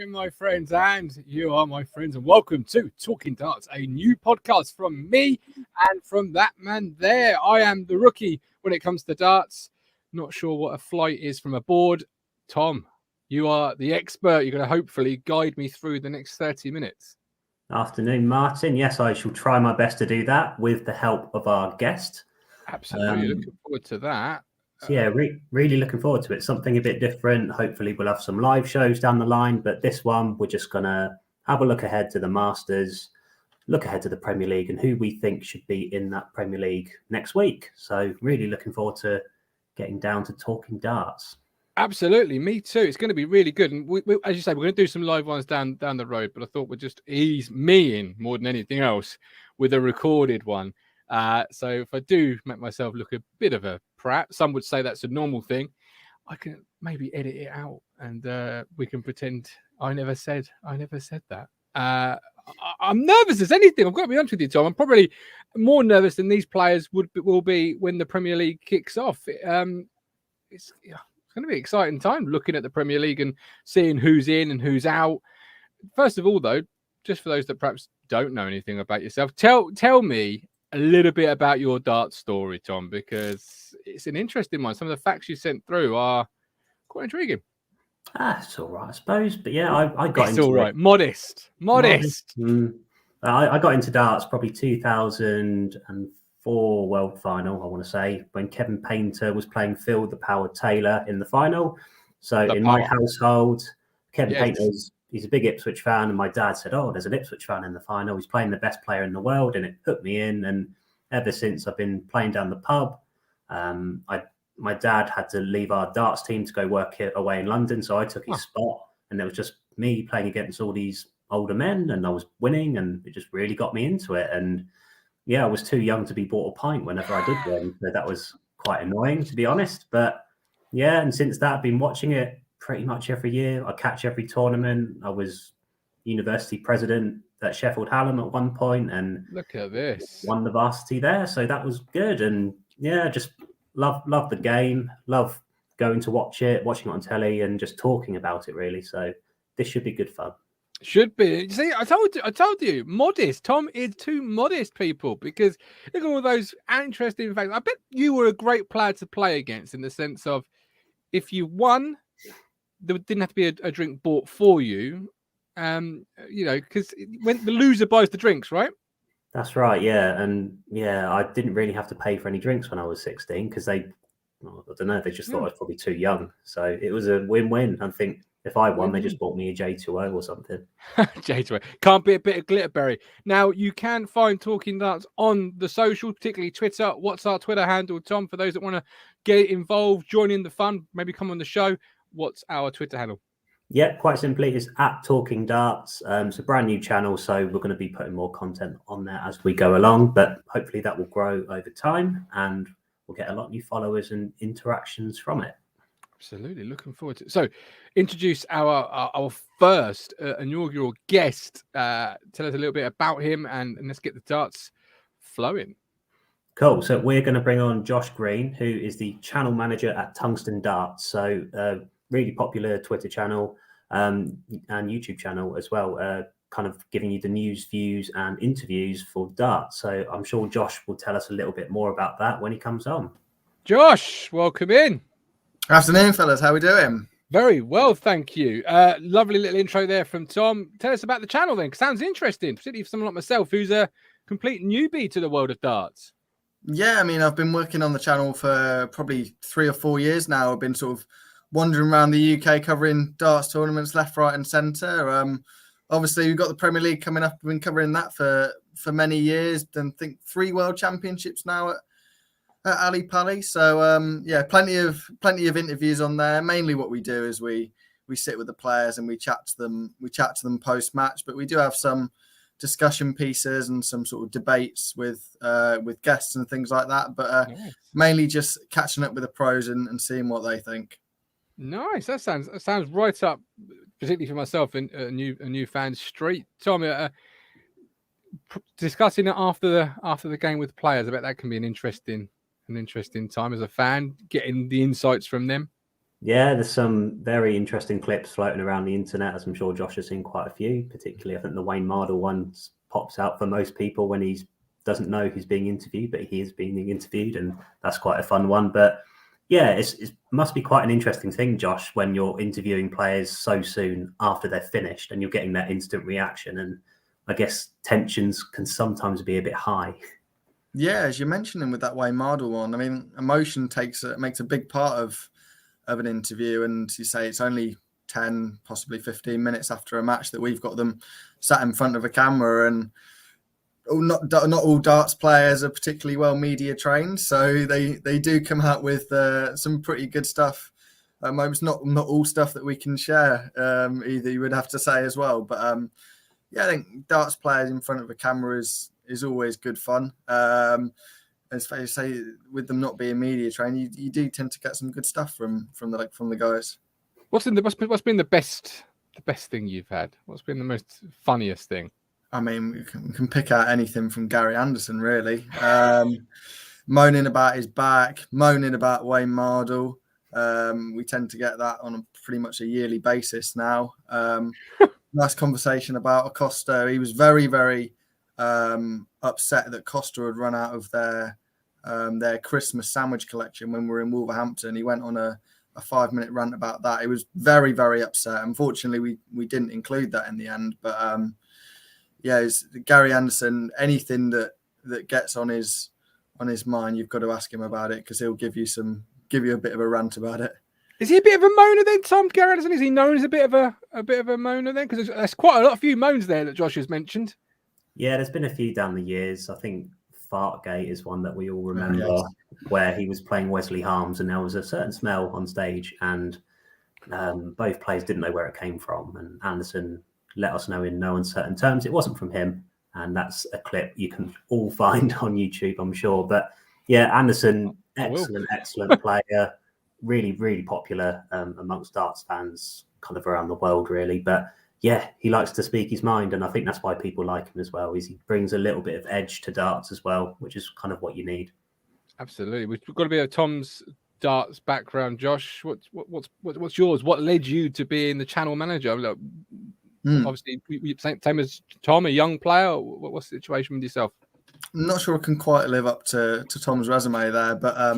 My friends, and you are my friends, and welcome to Talking Darts, a new podcast from me and from that man there. I am the rookie when it comes to darts. Not sure what a flight is from aboard. Tom, you are the expert. You're going to hopefully guide me through the next 30 minutes. Afternoon, Martin. Yes, I shall try my best to do that with the help of our guest. Absolutely. Looking forward to that. So yeah, really looking forward to it. Something a bit different. Hopefully we'll have some live shows down the line, but this one we're just going to have a look ahead to the Masters, look ahead to the Premier League and who we think should be in that Premier League next week. So really looking forward to getting down to talking darts. Absolutely, me too. It's going to be really good. And we, as you say, we're going to do some live ones down the road, but I thought we'd just ease me in more than anything else with a recorded one. So if I do make myself look a bit of a prat, some would say that's a normal thing, I can maybe edit it out and we can pretend I never said that. I'm nervous as anything. I've got to be honest with you, Tom. I'm probably more nervous than these players will be when the Premier League kicks off. It's going to be an exciting time looking at the Premier League and seeing who's in and who's out. First of all, though, just for those that perhaps don't know anything about yourself, tell me a little bit about your dart story, Tom, because it's an interesting one. Some of the facts you sent through are quite intriguing. It's all right, I suppose. But yeah, I got into all right. Modest. I got into darts probably 2004 World Final, I want to say, when Kevin Painter was playing Phil the Power Taylor in the final. So my household, Kevin Painter's, he's a big Ipswich fan, and my dad said, "Oh, there's an Ipswich fan in the final. He's playing the best player in the world," and it hooked me in. And ever since, I've been playing down the pub. My dad had to leave our darts team to go work away in London, so I took his spot, and it was just me playing against all these older men, and I was winning, and it just really got me into it. And yeah, I was too young to be bought a pint whenever I did win, so that was quite annoying, to be honest. But yeah, and since that, I've been watching it pretty much every year. I catch every tournament. I was university president at Sheffield Hallam at one point, and look at this, won the varsity there. So that was good. And yeah, just love the game. Love going to watching it on telly, and just talking about it. Really. So this should be good fun. Should be. See, I told you, modest. Tom is too modest, people, because look at all those interesting facts. I bet you were a great player to play against in the sense of if you won, there didn't have to be a drink bought for you. Because when the loser buys the drinks, right? That's right, yeah. And yeah, I didn't really have to pay for any drinks when I was 16 because I don't know, they just thought I was probably too young. So it was a win-win. I think if I won, they just bought me a J2O or something. J2O. Can't be a bit of Glitterberry. Now, you can find Talking Darts on the social, particularly Twitter. What's our Twitter handle, Tom, for those that want to get involved, join in the fun, maybe come on the show? What's our Twitter handle? Yeah, quite simply, it's at Talking Darts. It's a brand new channel, so we're going to be putting more content on there as we go along, but hopefully that will grow over time and we'll get a lot of new followers and interactions from it. Absolutely, looking forward to it. So, introduce our first inaugural guest. Tell us a little bit about him, and let's get the darts flowing. Cool. So we're going to bring on Josh Green, who is the channel manager at Tungsten Darts. So really popular Twitter channel and YouTube channel as well, kind of giving you the news, views, and interviews for darts. So I'm sure Josh will tell us a little bit more about that when he comes on. Josh, welcome in. Afternoon, fellas. How we doing? Very well, thank you. Lovely little intro there from Tom. Tell us about the channel then. Sounds interesting, particularly for someone like myself who's a complete newbie to the world of darts. Yeah, I mean, I've been working on the channel for probably 3 or 4 years now. I've been sort of wandering around the UK covering darts tournaments left, right, and centre. Obviously, we've got the Premier League coming up. We've been covering that for many years. And I think 3 World Championships now at Ali Pali. So yeah, plenty of interviews on there. Mainly, what we do is we sit with the players and we chat to them post match. But we do have some discussion pieces and some sort of debates with guests and things like that. But mainly just catching up with the pros and seeing what they think. Nice. That sounds right up, particularly for myself, in a new fan street. Tom, discussing it after the game with players, I bet that can be an interesting time as a fan, getting the insights from them. Yeah, there's some very interesting clips floating around the internet, as I'm sure Josh has seen quite a few. Particularly, I think the Wayne Mardle one pops out for most people when he doesn't know who's being interviewed, but he is being interviewed, and that's quite a fun one. But yeah, it must be quite an interesting thing, Josh, when you're interviewing players so soon after they're finished and you're getting that instant reaction. And I guess tensions can sometimes be a bit high. Yeah, as you mentioned with that Wayne Mardle one, I mean, emotion makes a big part of an interview, and you say it's only 10, possibly 15 minutes after a match that we've got them sat in front of a camera, and not all darts players are particularly well media trained, so they do come out with some pretty good stuff. It's not all stuff that we can share either, you would have to say as well, but yeah, I think darts players in front of a camera is always good fun. As I say, with them not being media trained, you do tend to get some good stuff from the guys. What's been the best thing you've had? What's been the most funniest thing? I mean, we can pick out anything from Gary Anderson, really. Moaning about his back, moaning about Wayne Mardle. We tend to get that on pretty much a yearly basis now. Nice conversation about Acosta. He was very, very upset that Costa had run out of their Christmas sandwich collection when we were in Wolverhampton. He went on a 5-minute rant about that. He was very, very upset. Unfortunately, we didn't include that in the end. But yeah, Gary Anderson. Anything that gets on his mind, you've got to ask him about it, because he'll give you a bit of a rant about it. Is he a bit of a moaner then, Tom? Gary Anderson, is he known as a bit of a moaner then? Because there's quite a few moans there that Josh has mentioned. Yeah, there's been a few down the years. I think Fartgate is one that we all remember, where he was playing Wesley Harms and there was a certain smell on stage, and both players didn't know where it came from. And Anderson let us know in no uncertain terms it wasn't from him. And that's a clip you can all find on YouTube, I'm sure. But yeah, Anderson, excellent player, really, really popular amongst darts fans kind of around the world, really. But yeah, he likes to speak his mind, and I think that's why people like him as well. Is he brings a little bit of edge to darts as well, which is kind of what you need. Absolutely, we've got to be a Tom's darts background. Josh, what's yours? What led you to being the channel manager? Look, obviously, same as Tom, a young player. What's the situation with yourself? I'm not sure I can quite live up to Tom's resume there, but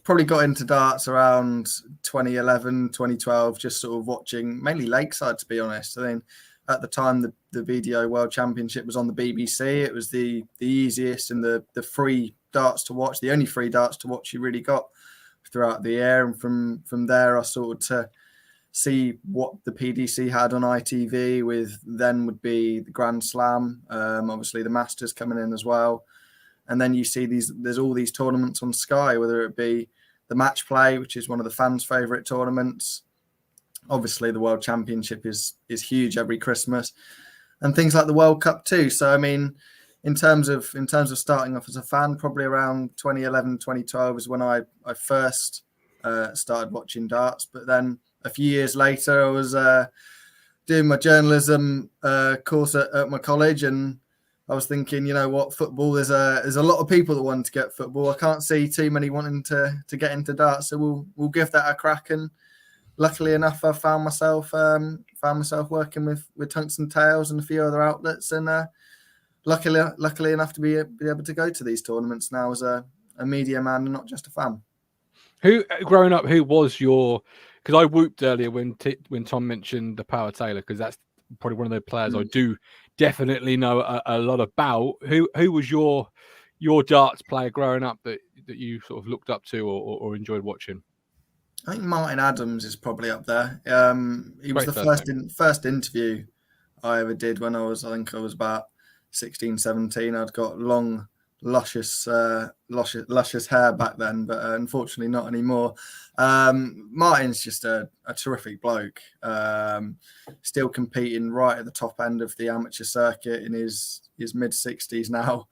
probably got into darts around 2011, 2012, just sort of watching mainly Lakeside, to be honest. I mean, at the time, the BDO World Championship was on the BBC. It was the easiest and the free darts to watch, the only free darts to watch you really got throughout the year. And from there, I sort of see what the PDC had on ITV, with then would be the Grand Slam, obviously the Masters coming in as well. And then you see there's all these tournaments on Sky, whether it be the Match Play, which is one of the fans' favourite tournaments. Obviously the World Championship is huge every Christmas, and things like the World Cup too. So I mean, in terms of starting off as a fan, probably around 2011, 2012 is when I first started watching darts. But then a few years later, I was doing my journalism course at my college, and I was thinking, you know what, football, there's a lot of people that want to get football. I can't see too many wanting to get into darts, so we'll give that a crack. And luckily enough, I found myself working with Tungsten Tales and a few other outlets, and luckily enough to be able to go to these tournaments now as a media man and not just a fan. Growing up, who was your? Because I whooped earlier when Tom mentioned the Power Taylor, because that's probably one of the players I do definitely know a lot about. Who was your darts player growing up that you sort of looked up to or enjoyed watching? I think Martin Adams is probably up there. He was the first interview I ever did when I was about 16, 17. I'd got long, luscious hair back then, but unfortunately not anymore. Martin's just a terrific bloke. Still competing right at the top end of the amateur circuit in his mid-60s now.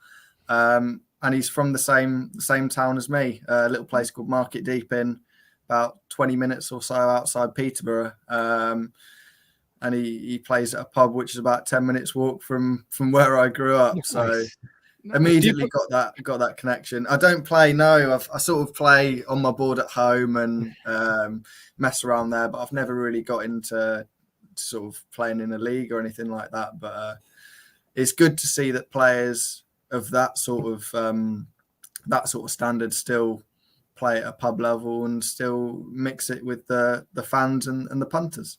And he's from the same town as me, a little place called Market Deeping, about 20 minutes or so outside Peterborough. And he plays at a pub which is about 10 minutes walk from where I grew up. Nice. So immediately got that connection. I don't play. No, I sort of play on my board at home and mess around there, but I've never really got into sort of playing in a league or anything like that. But it's good to see that players of that sort of standard still play at a pub level and still mix it with the fans and the punters.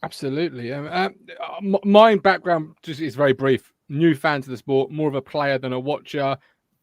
Absolutely. My background just is very brief. New fan to the sport, more of a player than a watcher.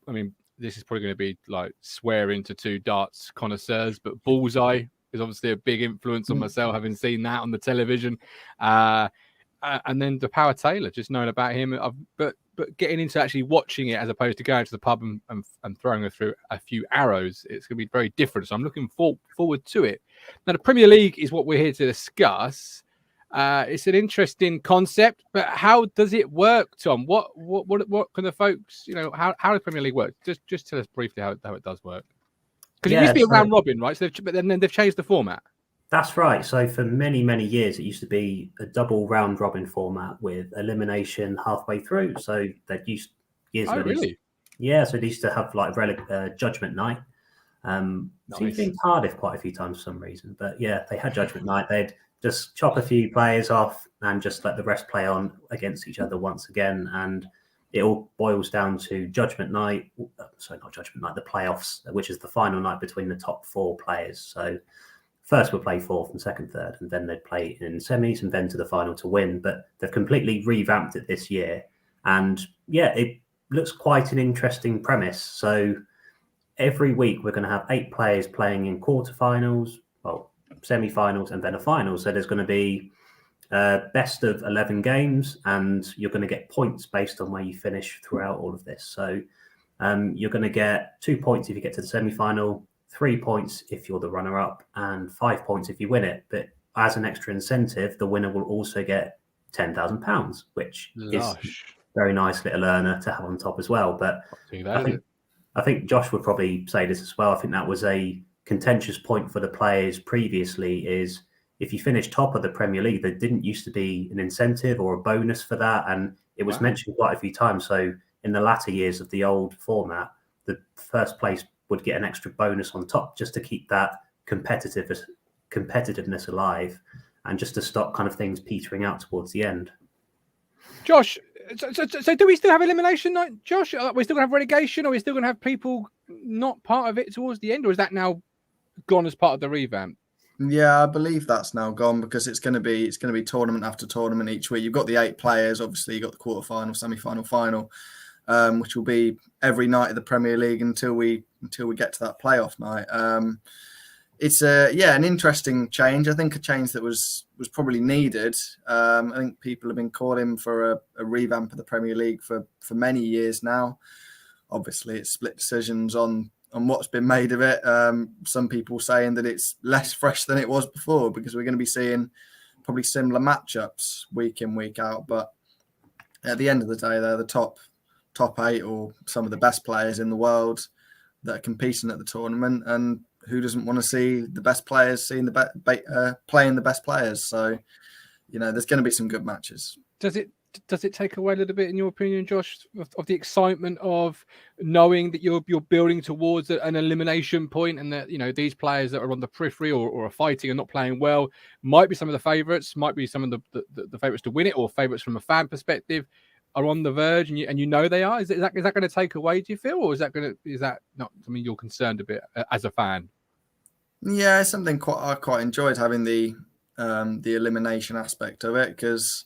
I mean, this is probably going to be like swearing to two darts connoisseurs, but Bullseye is obviously a big influence on myself, having seen that on the television. And then the Power Taylor, just knowing about him. But getting into actually watching it as opposed to going to the pub and throwing her through a few arrows, it's going to be very different. So I'm looking forward to it. Now, the Premier League is what we're here to discuss. It's an interesting concept, but how does it work, Tom? What can the folks, how does the Premier League work? Just tell us briefly how it does work. Because it used to be a round robin, right? But then they've changed the format. That's right. So for many, many years, it used to be a double round robin format with elimination halfway through. So they'd used years ago. Really? Yeah. So they used to have like judgment night. Seems to be in Cardiff quite a few times for some reason. But yeah, they had judgment night. They'd just chop a few players off and just let the rest play on against each other once again. And it all boils down to judgment night. Sorry, not judgment night, the playoffs, which is the final night between the top four players. So first we'll play fourth and second, third, and then they'd play in semis and then to the final to win. But they've completely revamped it this year. And yeah, it looks quite an interesting premise. So every week we're going to have 8 players playing in quarterfinals, semi-finals, and then a final. So there's going to be best of 11 games, and you're going to get points based on where you finish throughout all of this. So you're going to get 2 points if you get to the semi-final, 3 points if you're the runner-up, and 5 points if you win it. But as an extra incentive, the winner will also get £10,000, which is a very nice little earner to have on top as well. But I think Josh would probably say this as well. I think that was a contentious point for the players previously, is if you finish top of the Premier League, there didn't used to be an incentive or a bonus for that. And it was mentioned quite a few times. So in the latter years of the old format, the first place would get an extra bonus on top just to keep that competitiveness alive and just to stop kind of things petering out towards the end. Josh, so do we still have elimination night, Josh? Are we still going to have relegation, or are we still going to have people not part of it towards the end, or is that now gone as part of the revamp? Yeah, I believe that's now gone because it's going to be tournament after tournament each week. You've got the 8 players, obviously you've got the quarterfinal, semi-final, final, which will be every night of the Premier League until we get to that playoff night. It's an interesting change. I think a change that was probably needed. I think people have been calling for a revamp of the Premier League for many years now. Obviously, it's split decisions on what's been made of it. Some people saying that it's less fresh than it was before because we're going to be seeing probably similar matchups week in, week out. But at the end of the day, they're the top 8 or some of the best players in the world that are competing at the tournament. And who doesn't want to see the best players playing the best players? So, there's going to be some good matches. Does it take away a little bit, in your opinion, Josh, of the excitement of knowing that you're building towards an elimination point, and that these players that are on the periphery or are fighting and not playing well might be some of the favourites, might be some of the favourites to win it, or favourites from a fan perspective are on the verge, and you know they are. Is that going to take away, do you feel, or is that not something you're concerned a bit as a fan? Yeah, it's something I quite enjoyed, having the elimination aspect of it, because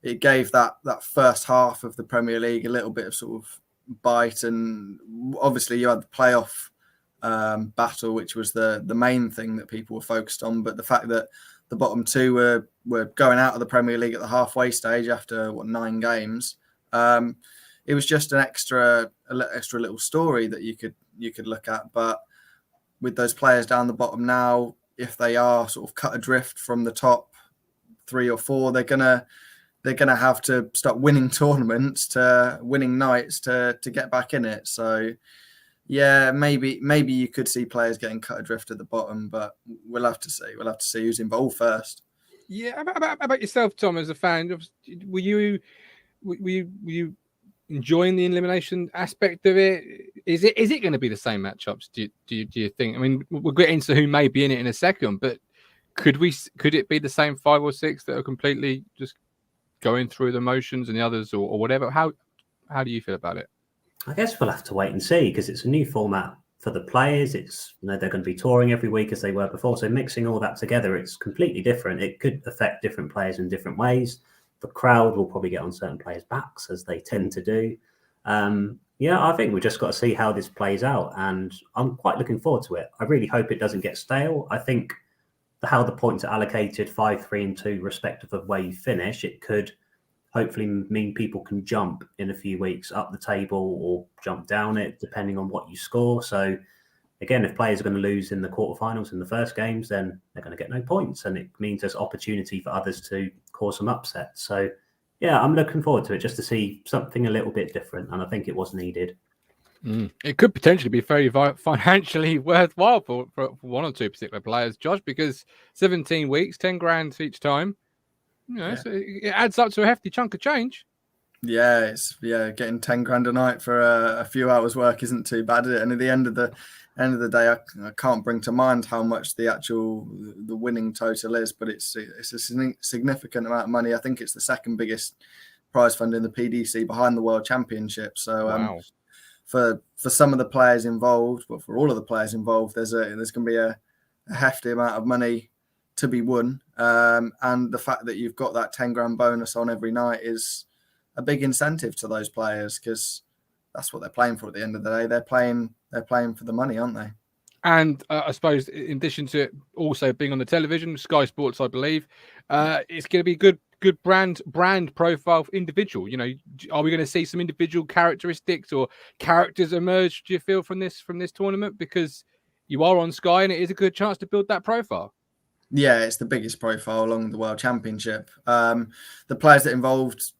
it gave that first half of the Premier League a little bit of sort of bite. And obviously you had the playoff battle, which was the main thing that people were focused on. But the fact that the bottom 2 were going out of the Premier League at the halfway stage after 9 games, it was just an extra little story that you could look at. But with those players down the bottom now, if they are sort of cut adrift from the top 3 or 4, they're gonna have to start winning tournaments, to winning nights to get back in it. So yeah, maybe you could see players getting cut adrift at the bottom, but we'll have to see. We'll have to see who's involved first. Yeah, about yourself, Tom, as a fan, were you enjoying the elimination aspect of it? Is it going to be the same matchups? Do you think? I mean, we'll get into who may be in it in a second, but could it be the same 5 or 6 that are completely just going through the motions and the others or whatever? How do you feel about it? I guess we'll have to wait and see, because it's a new format for the players. It's, they're going to be touring every week as they were before. So mixing all that together, it's completely different. It could affect different players in different ways. The crowd will probably get on certain players' backs, as they tend to do. I think we've just got to see how this plays out, and I'm quite looking forward to it. I really hope it doesn't get stale. I think how the points are allocated, 5, 3, and 2, respective of where you finish, it could hopefully mean people can jump in a few weeks up the table or jump down it, depending on what you score. So again, if players are going to lose in the quarterfinals in the first games, then they're going to get no points, and it means there's opportunity for others to cause some upsets. So yeah, I'm looking forward to it, just to see something a little bit different, and I think it was needed. It could potentially be very financially worthwhile for 1 or 2 particular players, Josh, because 17 weeks, 10 grand each time. So it adds up to a hefty chunk of change. Yeah, getting 10 grand a night for a few hours work isn't too bad, is it? And at the end of the day, I can't bring to mind how much the winning total is, but it's a significant amount of money. I think it's the second biggest prize fund in the PDC, behind the World Championship. So wow. For some of the players involved, but for all of the players involved, there's going to be a hefty amount of money to be won, and the fact that you've got that 10 grand bonus on every night is a big incentive to those players, because that's what they're playing for at the end of the day. They're playing for the money, aren't they? And I suppose in addition to it also being on the television, Sky Sports, I believe, it's going to be good brand profile for individual. Are we going to see some individual characteristics or characters emerge, do you feel, from this tournament? Because you are on Sky, and it is a good chance to build that profile. Yeah, it's the biggest profile along the World Championship. The players that involved,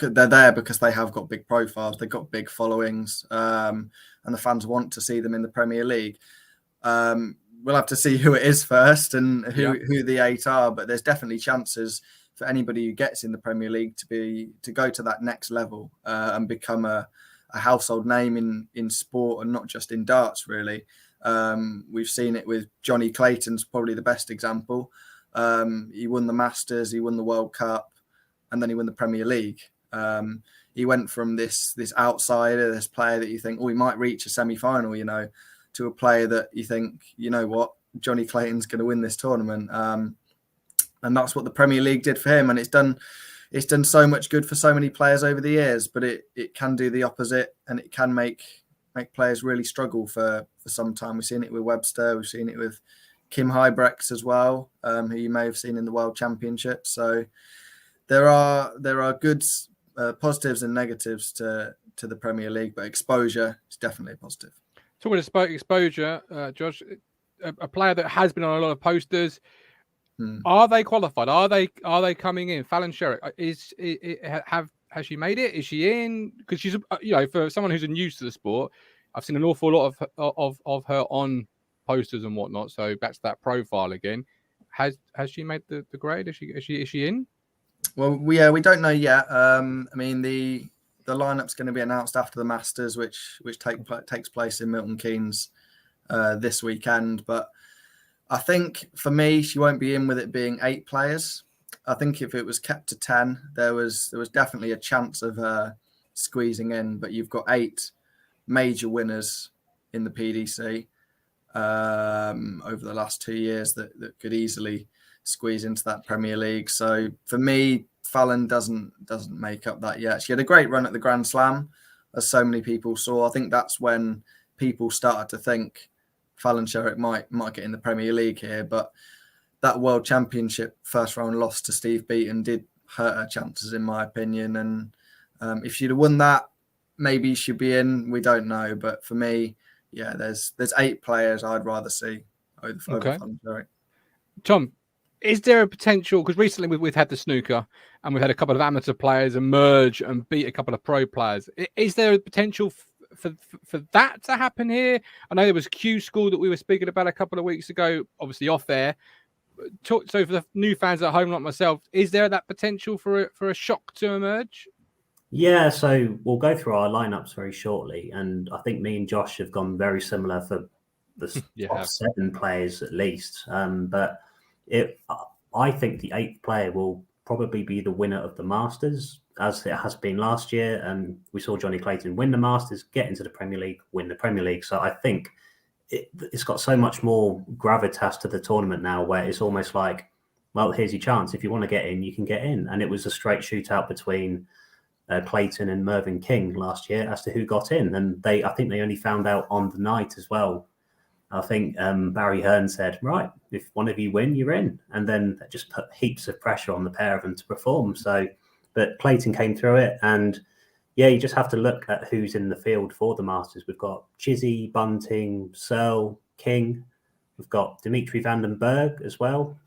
they're there because they have got big profiles, they've got big followings, and the fans want to see them in the Premier League. We'll have to see who it is first and who the 8 are, but there's definitely chances for anybody who gets in the Premier League to go to that next level and become a household name in sport, and not just in darts, really. We've seen it with Johnny Clayton's probably the best example. He won the Masters, he won the World Cup, and then he won the Premier League. He went from this outsider, this player that you think, he might reach a semi-final, to a player that you think, Johnny Clayton's going to win this tournament. And that's what the Premier League did for him. And it's done so much good for so many players over the years, but it can do the opposite, and it can make players really struggle for some time. We've seen it with Webster, we've seen it with Kim Huybrechts as well, who you may have seen in the World Championship. So there are good positives and negatives to the Premier League, but exposure is definitely a positive. Talking about exposure, Josh, a player that has been on a lot of posters. Are they qualified? Are they coming in? Fallon Sheriff, has she made it? Is she in? Because she's for someone who's new to the sport, I've seen an awful lot of her on posters and whatnot. So back to that profile again. Has she made the grade? Is she in? Well, we don't know yet. I mean, the lineup's going to be announced after the Masters, which takes place in Milton Keynes this weekend. But I think for me, she won't be in with it being 8 players. I think if it was kept to 10, there was definitely a chance of her squeezing in. But you've got 8 major winners in the PDC over the last 2 years that could easily squeeze into that Premier League. So for me, Fallon doesn't make up that yet. She had a great run at the Grand Slam, as so many people saw. I think that's when people started to think Fallon Sheriff might get in the Premier League here. But that World Championship first round loss to Steve Beaton did hurt her chances, in my opinion. And if she'd have won that, maybe she'd be in. We don't know. But for me, yeah, there's 8 players I'd rather see over Fallon Sheriff. Tom, is there a potential, because recently we've had the snooker and we've had a couple of amateur players emerge and beat a couple of pro players. Is there a potential for that to happen here? I know there was Q School that we were speaking about a couple of weeks ago, obviously off air. So for the new fans at home like myself, is there that potential for a shock to emerge? Yeah, so we'll go through our lineups very shortly, and I think me and Josh have gone very similar for the top 7 players at least. But I think the 8th player will probably be the winner of the Masters, as it has been last year. And we saw Johnny Clayton win the Masters, get into the Premier League, win the Premier League. So I think it's got so much more gravitas to the tournament now, where it's almost like, well, here's your chance. If you want to get in, you can get in. And it was a straight shootout between Clayton and Mervyn King last year as to who got in. And I think they only found out on the night as well. I think Barry Hearn said, right, if one of you win, you're in. And then that just put heaps of pressure on the pair of them to perform. So, but Clayton came through it. And yeah, you just have to look at who's in the field for the Masters. We've got Chizzy, Bunting, Searle, King. We've got Dimitri van den Berg as well.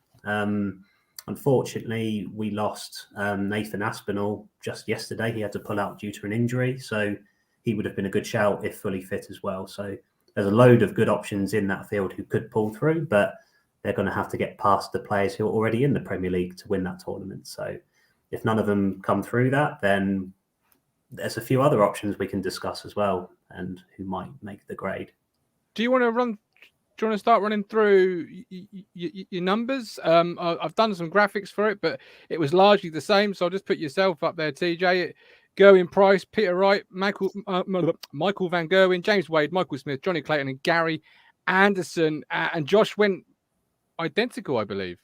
Unfortunately, we lost Nathan Aspinall just yesterday. He had to pull out due to an injury. So he would have been a good shout if fully fit as well. So there's a load of good options in that field who could pull through, but they're going to have to get past the players who are already in the Premier League to win that tournament. So if none of them come through that, then there's a few other options we can discuss as well and who might make the grade. Do you want to start running through your numbers? I've done some graphics for it, but it was largely the same. So I'll just put yourself up there, TJ. Gerwyn Price, Peter Wright, Michael Van Gerwen, James Wade, Michael Smith, Johnny Clayton, and Gary Anderson. And Josh went identical, I believe.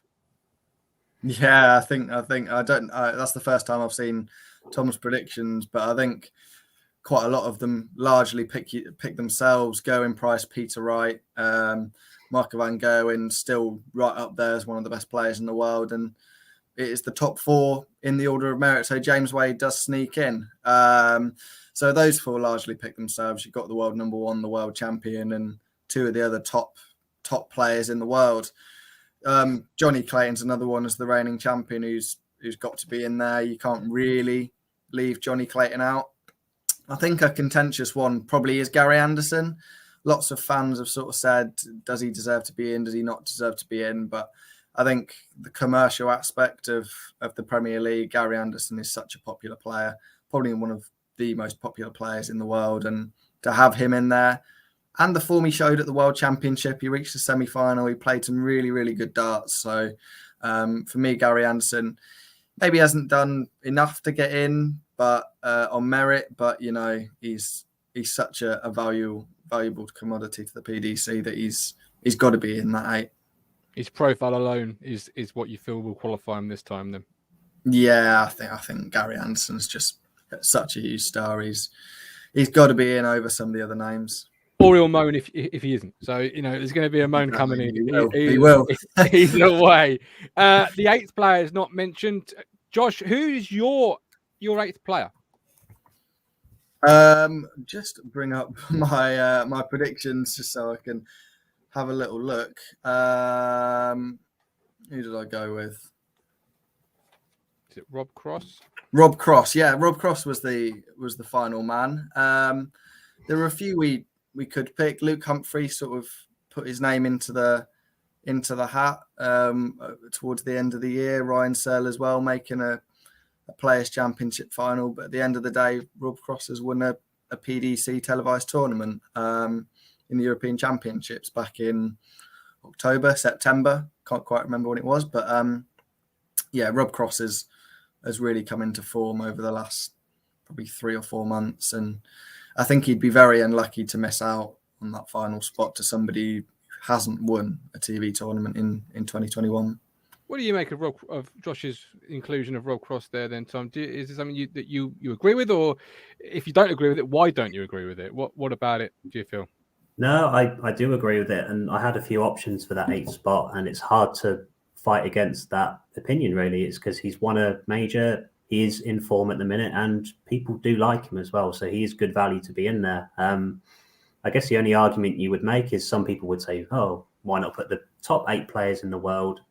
Yeah, I think that's the first time I've seen Tom's predictions, but I think quite a lot of them largely pick themselves. Gerwyn Price, Peter Wright, Michael Van Gerwen, still right up there as one of the best players in the world, and it is the top 4 in the order of merit. So James Wade does sneak in. So those 4 largely pick themselves. You've got the world number 1, the world champion, and 2 of the other top players in the world. Johnny Clayton's another one as the reigning champion who's got to be in there. You can't really leave Johnny Clayton out. I think a contentious one probably is Gary Anderson. Lots of fans have sort of said, does he deserve to be in? Does he not deserve to be in? But I think the commercial aspect of the Premier League, Gary Anderson is such a popular player, probably one of the most popular players in the world. And to have him in there, and the form he showed at the World Championship, he reached the semi-final. He played some really, really good darts. So for me, Gary Anderson maybe hasn't done enough to get in, but on merit. But you know, he's such a valuable commodity to the PDC that he's got to be in that 8. His profile alone is what you feel will qualify him this time, then. Yeah, I think Gary Anderson's just such a huge star. He's got to be in over some of the other names. Or he'll moan if he isn't. So, you know, there's going to be a moan coming in. He will. Either way. The 8th player is not mentioned. Josh, who's your 8th player? Just bring up my predictions just so I can have a little look. Who did I go with? Is it Rob Cross? Rob Cross, yeah. Rob Cross was the final man. There were a few we could pick. Luke Humphrey sort of put his name into the hat towards the end of the year. Ryan Searle as well, making a Players' Championship final. But at the end of the day, Rob Cross has won a PDC televised tournament in the European Championships back in September. Can't quite remember when it was, but yeah, Rob Cross has really come into form over the last probably 3 or 4 months, and I think he'd be very unlucky to miss out on that final spot to somebody who hasn't won a TV tournament in 2021. What do you make of Josh's inclusion of Rob Cross there then, Tom? Is this something that you agree with, or if you don't agree with it, why don't you agree with it? What about it do you feel? No, I do agree with it, and I had a few options for that 8th spot, and it's hard to fight against that opinion, really. It's because he's won a major, he is in form at the minute, and people do like him as well, so he is good value to be in there. I guess the only argument you would make is some people would say, oh, why not put the top 8 players in the world,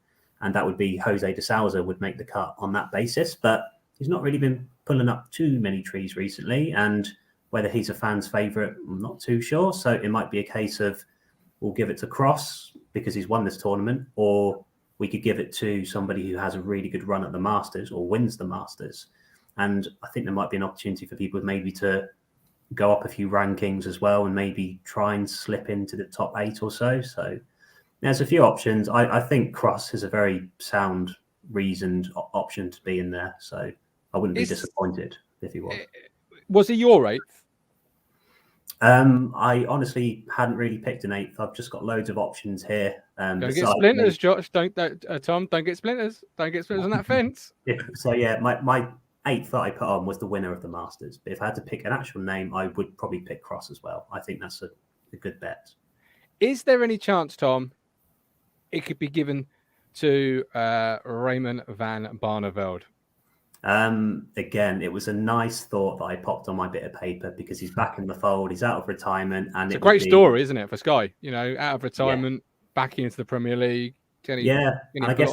and that would be Jose de Sousa would make the cut on that basis, but he's not really been pulling up too many trees recently, and whether he's a fan's favourite, I'm not too sure. So it might be a case of we'll give it to Cross because he's won this tournament, or we could give it to somebody who has a really good run at the Masters or wins the Masters. And I think there might be an opportunity for people maybe to go up a few rankings as well and maybe try and slip into the top 8 or so. So there's a few options. I think Cross is a very sound, reasoned option to be in there. So I wouldn't be disappointed if he was. Was he your 8th? I honestly hadn't really picked an 8th. I've just got loads of options here. Don't get splinters, Josh. Don't Tom. Don't get splinters. Don't get splinters on that fence. So yeah, my 8th that I put on was the winner of the Masters. But if I had to pick an actual name, I would probably pick Cross as well. I think that's a good bet. Is there any chance, Tom, it could be given to Raymond van Barneveld? Again, it was a nice thought that I popped on my bit of paper because he's back in the fold. He's out of retirement, and it's a great story, isn't it, for Sky? You know, out of retirement, back into the Premier League. And I guess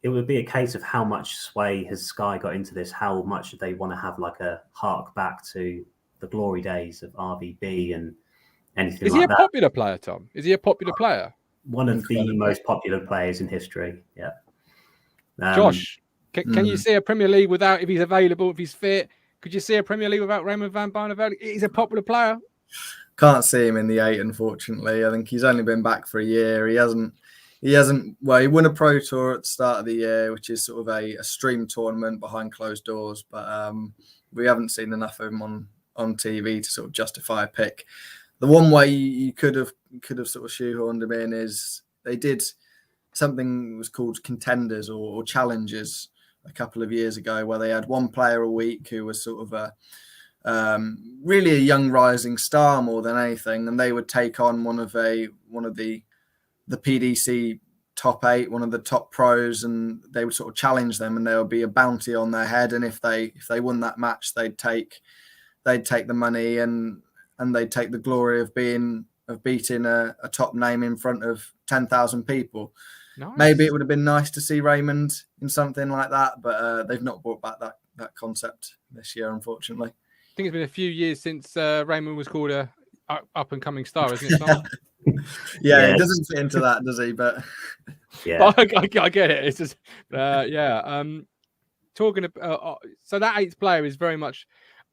it would be a case of how much sway has Sky got into this. How much do they want to have like a hark back to the glory days of RVB and anything? Is he a popular player, Tom? Is he a popular player? One of the most popular players in history. Yeah. Josh. Can you see a Premier League without, if he's available, if he's fit? Could you see a Premier League without Raymond van Barneveld? He's a popular player. Can't see him in the 8, unfortunately. I think he's only been back for a year. He hasn't. Well, he won a Pro Tour at the start of the year, which is sort of a stream tournament behind closed doors. But we haven't seen enough of him on TV to sort of justify a pick. The one way you could have sort of shoehorned him in is they did something that was called contenders or challenges a couple of years ago, where they had one player a week who was sort of really a young rising star more than anything, and they would take on one of the PDC top 8, one of the top pros, and they would sort of challenge them, and there would be a bounty on their head, and if they won that match, they'd take the money and they'd take the glory of beating a top name in front of 10,000 people. Nice. Maybe it would have been nice to see Raymond in something like that, but they've not brought back that concept this year, unfortunately. I think it's been a few years since Raymond was called a up and coming star, isn't it, Tom? Yeah, he doesn't fit into that, does he? But yeah, but I get it. It's just talking about so that 8th player is very much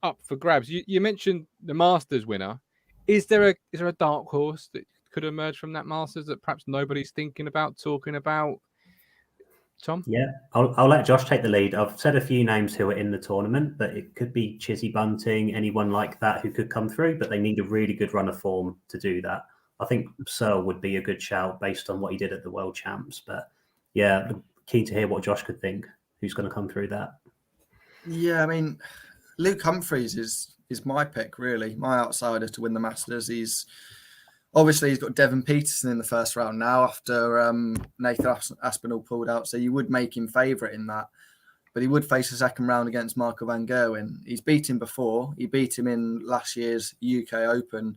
up for grabs. You mentioned the Masters winner. Is there a dark horse that could emerge from that Masters that perhaps nobody's thinking about, talking about? Tom? Yeah, I'll let Josh take the lead. I've said a few names who are in the tournament, but it could be Chizzy Bunting, anyone like that who could come through, but they need a really good run of form to do that. I think Searle would be a good shout based on what he did at the World Champs. But yeah, keen to hear what Josh could think. Who's going to come through that? Yeah, I mean, Luke Humphries is my pick, really. My outsider to win the Masters. He's got Devon Peterson in the first round now after Nathan Aspinall pulled out. So you would make him favourite in that. But he would face a second round against Marco van Gerwen. He's beat him before. He beat him in last year's UK Open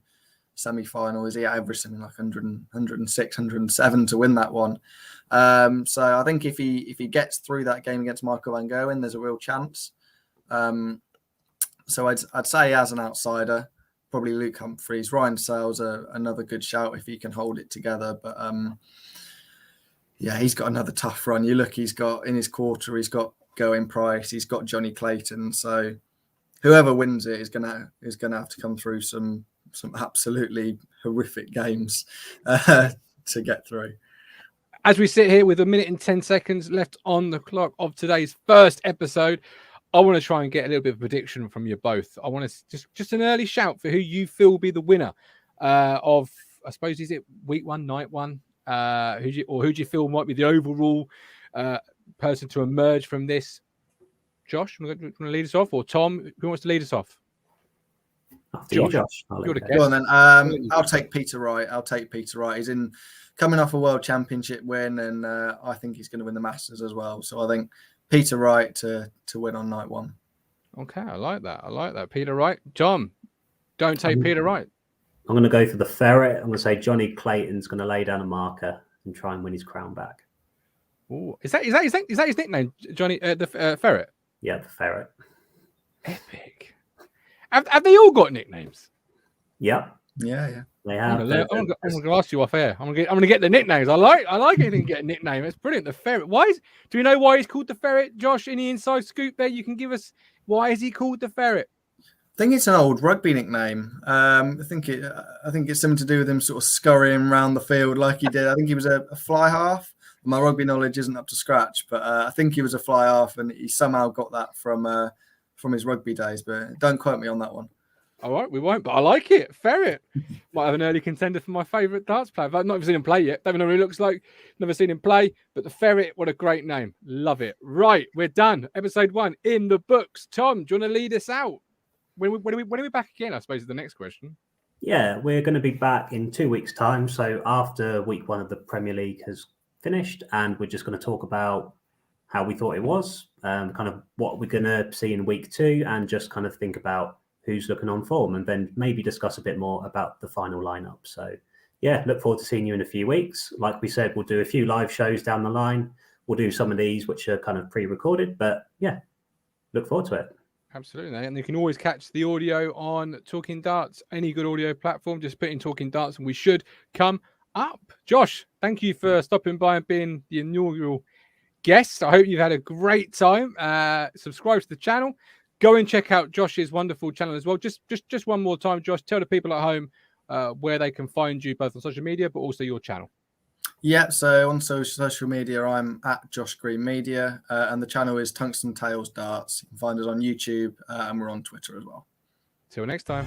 semi-final. He averaged something like 106, 107 to win that one. So I think if he gets through that game against Marco van Gerwen, there's a real chance. So I'd say as an outsider, probably Luke Humphries. Ryan Searle's another good shout if he can hold it together. But yeah, he's got another tough run. You look, he's got in his quarter, he's got Going Price, he's got Johnny Clayton. So whoever wins it is gonna have to come through some absolutely horrific games to get through. As we sit here with 1 minute and 10 seconds left on the clock of today's first episode, I want to try and get a little bit of prediction from you both. I want to just an early shout for who you feel will be the winner of, I suppose, is it week 1, night 1? Who do you feel might be the overall person to emerge from this? Josh, you want to lead us off, or Tom, who wants to lead us off? Josh. Go on then. I'll take Peter Wright. He's coming off a World Championship win, and I think he's going to win the Masters as well. So I think Peter Wright to win on night 1. Okay, I like that. Peter Wright. John, don't take Peter Wright. I'm going to go for the Ferret. I'm going to say Johnny Clayton's going to lay down a marker and try and win his crown back. Ooh, is that his nickname, Johnny? The Ferret. Yeah, the Ferret. Epic. Have they all got nicknames? Yep. Yeah. They have. I'm going to ask you off air. I'm going to get the nicknames. I like anything get a nickname. It's brilliant. The Ferret. Do we know why he's called the Ferret, Josh? Any inside scoop there you can give us? Why is he called the Ferret? I think it's an old rugby nickname. I think it's something to do with him sort of scurrying around the field like he did. I think he was a fly half. My rugby knowledge isn't up to scratch, but I think he was a fly half, and he somehow got that from his rugby days. But don't quote me on that one. All right, we won't, but I like it. Ferret might have an early contender for my favourite darts player. I've not even seen him play yet. Don't even know what he looks like. Never seen him play, but the Ferret, what a great name. Love it. Right, we're done. Episode 1 in the books. Tom, do you want to lead us out? When are we back again, I suppose, is the next question. Yeah, we're going to be back in 2 weeks' time. So after week 1 of the Premier League has finished, and we're just going to talk about how we thought it was, kind of what we're going to see in week 2, and just kind of think about who's looking on form, and then maybe discuss a bit more about the final lineup. So yeah, look forward to seeing you in a few weeks. Like we said, we'll do a few live shows down the line. We'll do some of these which are kind of pre-recorded, but yeah, look forward to it. Absolutely. And you can always catch the audio on Talking Darts, any good audio platform. Just put in Talking Darts and we should come up. Josh, thank you for stopping by and being the inaugural guest. I hope you've had a great time. Subscribe to the channel. Go and check out Josh's wonderful channel as well. Just one more time, Josh, tell the people at home where they can find you both on social media, but also your channel. Yeah, so on social media, I'm at Josh Green Media, and the channel is Tungsten Tales Darts. You can find us on YouTube, and we're on Twitter as well. Till next time.